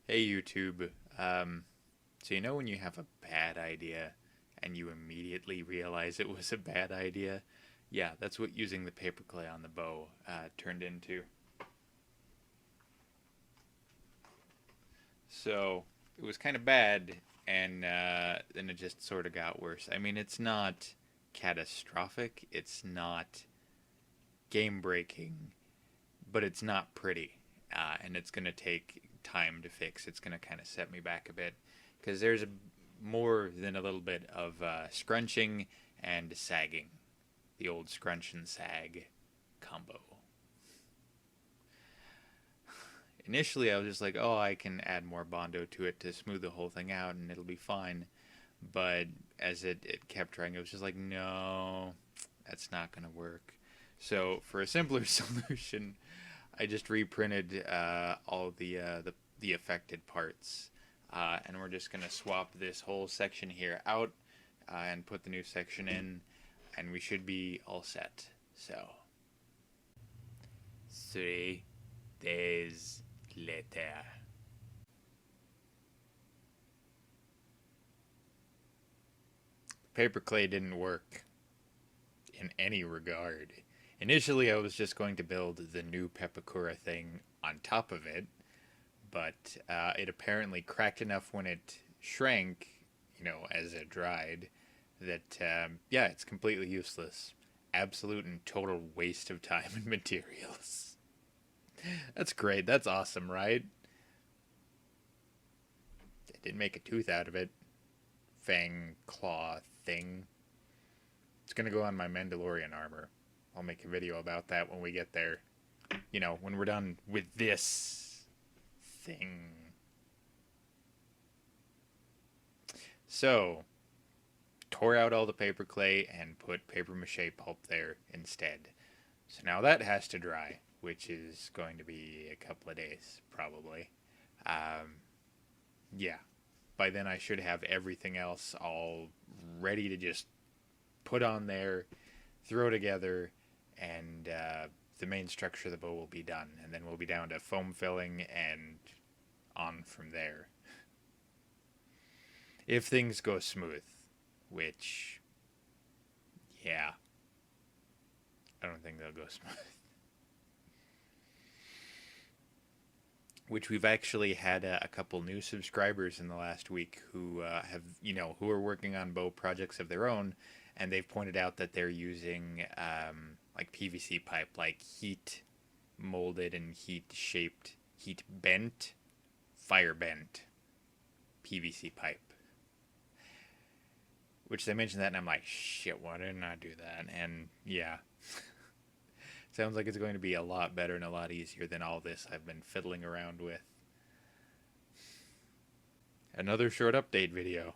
Hey YouTube. So you know when you have a bad idea and you immediately realize it was a bad idea? Yeah, that's what using the paperclay on the bow turned into. So it was kind of bad, and then it just sort of got worse. I mean, it's not catastrophic, it's not game breaking, but it's not pretty, and it's going to take time to fix. It's going to kind of set me back a bit because there's more than a little bit of scrunching and sagging. The old scrunch and sag combo. Initially, I was just like, oh, I can add more Bondo to it to smooth the whole thing out and it'll be fine. But as it kept trying, it was just like, no, that's not going to work. So, for a simpler solution, I just reprinted all the affected parts, and we're just gonna swap this whole section here out and put the new section in, and we should be all set. So, 3 days later. Paperclay didn't work in any regard. Initially, I was just going to build the new Pepakura thing on top of it, but it apparently cracked enough when it shrank, as it dried, that, yeah, it's completely useless. Absolute and total waste of time and materials. That's great. That's awesome, right? They didn't make a tooth out of it. Fang claw thing. It's gonna go on my Mandalorian armor. I'll make a video about that when we get there. When we're done with this thing. So, tore out all the paper clay and put paper mache pulp there instead. So now that has to dry, which is going to be a couple of days, probably. Yeah. By then I should have everything else all ready to just put on there, throw together, and the main structure of the bow will be done. And then we'll be down to foam filling and on from there. If things go smooth, which, yeah, I don't think they'll go smooth. Which we've actually had a couple new subscribers in the last week who who are working on bow projects of their own, and they've pointed out that they're using like PVC pipe, like heat molded and heat shaped, heat bent, fire bent PVC pipe. Which they mentioned that, and I'm like, shit, why didn't I do that? And yeah, sounds like it's going to be a lot better and a lot easier than all this I've been fiddling around with. Another short update video.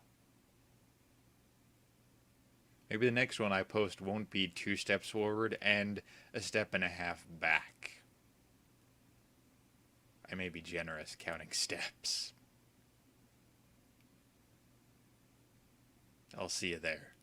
Maybe the next one I post won't be 2 steps forward and a step and a half back. I may be generous counting steps. I'll see you there.